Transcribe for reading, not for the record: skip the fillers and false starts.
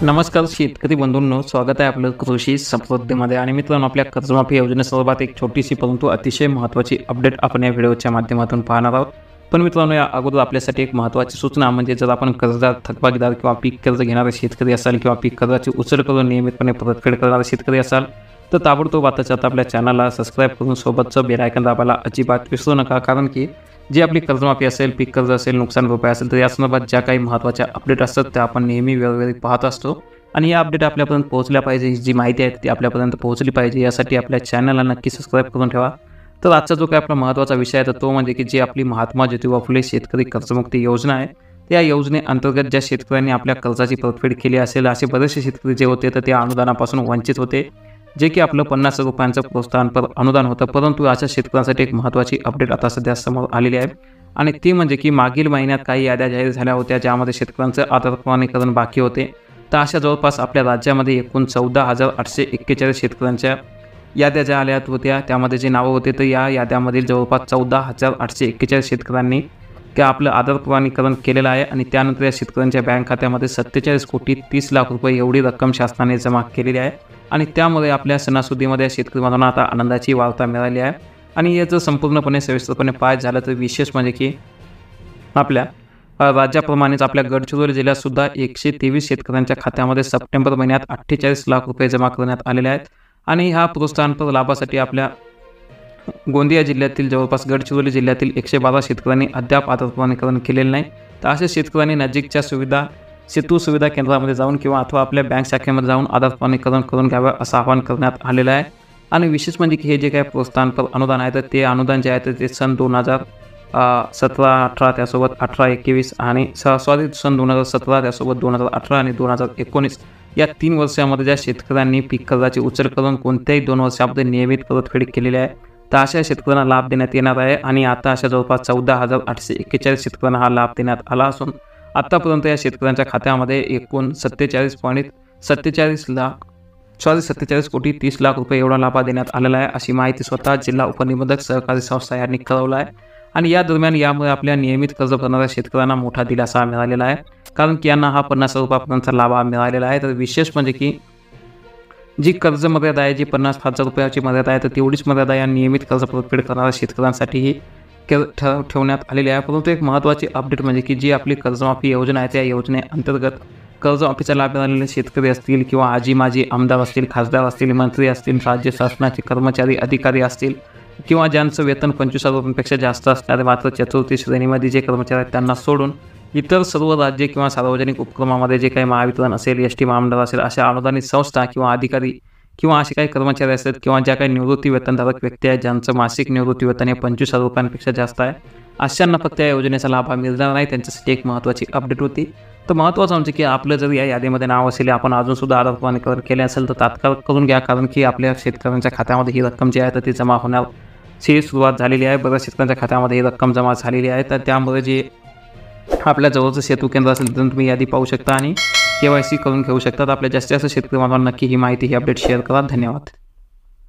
नमस्कार शेतकरी बंधूंनो, स्वागत आहे आपलं कृषी समृद्धीमध्ये. आणि मित्रांनो, आपल्या कर्जमाफी योजनेसंदर्भात एक छोटीशी परंतु अतिशय महत्त्वाची अपडेट आपण या व्हिडिओच्या माध्यमातून पाहणार आहोत. पण मित्रांनो, या अगोदर आपल्यासाठी एक महत्त्वाची सूचना म्हणजे जर आपण कर्जदार, थकबाकीदार किंवा पीक कर्ज घेणारे शेतकरी असाल किंवा पीक कर्जाची उचल करून नियमितपणे परतफेड करणारे शेतकरी असाल तर ताबडतोब आताच्या आपल्या चॅनलला सबस्क्राईब करून सोबतचं बेल आयकॉन दाबायला अजिबात विसरू नका. कारण की जी आपली कर्जमाफी असेल, पीक कर्ज असेल, नुकसान भरपाई असेल तर या संदर्भात ज्या काही महत्त्वाच्या अपडेट असतात त्या आपण नेहमी वेळोवेळी पाहत असतो. आणि या अपडेट आपल्यापर्यंत पोहोचल्या पाहिजे, जी माहिती आहे ती आपल्यापर्यंत पोहोचली पाहिजे, यासाठी आपल्या चॅनलला नक्की सबस्क्राईब करून ठेवा. तर आजचा जो काही आपला महत्त्वाचा विषय आहे तर तो म्हणजे की जी आपली महात्मा ज्योतिबा फुले शेतकरी कर्जमुक्ती योजना आहे, त्या योजनेअंतर्गत ज्या शेतकऱ्यांनी आपल्या कर्जाची परतफेड केली असेल असे बरेचसे शेतकरी जे होते तर त्या अनुदानापासून वंचित होते, जे की आपलं 50 रुपयांचं प्रोत्साहनपर अनुदान होतं. परंतु अशा शेतकऱ्यांसाठी एक महत्त्वाची अपडेट आता सध्या समोर आलेली आहे. आणि ती म्हणजे की मागील महिन्यात काही याद्या जाहीर झाल्या होत्या ज्यामध्ये शेतकऱ्यांचं आधार प्रमाणीकरण बाकी होते. तर अशा जवळपास आपल्या राज्यामध्ये एकूण 14,841 शेतकऱ्यांच्या याद्या ज्या आल्या होत्या त्यामध्ये जे नावं होते तर या याद्यामधील जवळपास 14,841 शेतकऱ्यांनी त्या आपलं आधार प्रमाणीकरण केलेलं आहे. आणि त्यानंतर या शेतकऱ्यांच्या बँक खात्यामध्ये 47,30,00,000 रुपये एवढी रक्कम शासनाने जमा केलेली आहे. आणि त्यामुळे आपल्या सणासुदीमध्ये शेतकरी बांधवांना आता आनंदाची वार्ता मिळाली आहे. आणि याचं संपूर्णपणे सविस्तरपणे पाहायचं झालं तर विशेष म्हणजे की आपल्या राज्याप्रमाणेच आपल्या गडचिरोली जिल्ह्यात सुद्धा 123 शेतकऱ्यांच्या खात्यामध्ये सप्टेंबर महिन्यात 48 लाख रुपये जमा करण्यात आलेले आहेत. आणि हा प्रोत्साहनपर लाभासाठी आपल्या गोंदिया जिल्ह्यातील जवळपास गडचिरोली जिल्ह्यातील 112 शेतकऱ्यांनी अद्याप आधार प्रमाणीकरण केलेलं नाही. तर अशा शेतकऱ्यांनी नजीकच्या सेतू सुविधा केंद्रामध्ये जाऊन किंवा अथवा आपल्या बँक शाखेमध्ये जाऊन आधार प्रमाणीकरण करून घ्यावं असं आवाहन करण्यात आलेलं आहे. आणि विशेष म्हणजे की हे जे काही प्रोत्साहनपर अनुदान आहे तर ते अनुदान जे आहे तर ते सन 2017-18 त्यासोबत 18-21 आणि सन 2017 त्यासोबत 2018 आणि 2019 या 3 वर्षामध्ये ज्या शेतकऱ्यांनी पीक कर्जाची उचल करून कोणत्याही 2 वर्षामध्ये नियमित परतफेड केलेली आहे तर अशा शेतकऱ्यांना लाभ देण्यात येणार आहे. आणि आता अशा जवळपास 14,841 शेतकऱ्यांना हा लाभ देण्यात आला असून आतापर्यंत या शेतकऱ्यांच्या खात्यामध्ये एकूण 47,30,00,000 रुपये एवढा लाभ देण्यात आलेला आहे, अशी माहिती स्वतः जिल्हा उपनिबंधक सहकारी संस्था यांनी कळवलं आहे. आणि या दरम्यान यामुळे आपल्या नियमित कर्ज भरणाऱ्या शेतकऱ्यांना मोठा दिलासा मिळालेला आहे, कारण की यांना हा 50 रुपयापर्यंतचा लाभ मिळालेला आहे. तर विशेष म्हणजे की जी कर्ज मर्यादा आहे, जी 50,000 रुपयाची मर्यादा आहे तर तेवढीच मर्यादा या नियमित कर्ज परतफेड करणाऱ्या शेतकऱ्यांसाठीही ठेवण्यात आलेली आहे. परंतु एक महत्त्वाची अपडेट म्हणजे की जी आपली कर्जमाफी योजना आहे त्या योजनेअंतर्गत कर्जमाफीचा लाभ मिळालेले शेतकरी असतील किंवा आजी माजी आमदार असतील, खासदार असतील, मंत्री असतील, राज्य शासनाचे कर्मचारी अधिकारी असतील किंवा ज्यांचं वेतन 25,000 रुपयांपेक्षा जास्त असणारे मात्र चतुर्थी श्रेणीमध्ये जे कर्मचारी आहेत त्यांना सोडून इतर सर्व राज्य किंवा सार्वजनिक उपक्रमामध्ये जे काही महावितरण असेल, एस टी महामंडळ असेल, अशा अनुदानित संस्था किंवा अधिकारी किंवा असे काही कर्मचारी असतात किंवा ज्या काही निवृत्ती वेतनधारक व्यक्ती आहेत ज्यांचं मासिक निवृत्ती वेतन हे 25,000 रुपयांपेक्षा जास्त आहे, अशांना फक्त या योजनेचा लाभ मिळणार नाही. त्यांच्यासाठी एक महत्त्वाची अपडेट होती. तर महत्त्वाचं म्हणजे की आपलं जर या यादीमध्ये नाव असेल, आपण अजूनसुद्धा आधार प्रमाणीकरण केले असेल तर तात्काळ करून घ्या, कारण की आपल्या शेतकऱ्यांच्या खात्यामध्ये ही रक्कम जी आहे तर ती जमा होण्याची सुरुवात झालेली आहे. बऱ्याच शेतकऱ्यांच्या खात्यामध्ये ही रक्कम जमा झालेली आहे. तर त्यामुळे जे आपल्या जवळचं सेतू केंद्र असेल तिथून तुम्ही यादी पाहू शकता आणि KYC करून घेऊ शकता. आपल्या जास्तीत जास्त शेतकरी बांधवांना नक्की ही माहिती, ही अपडेट शेअर करा. धन्यवाद.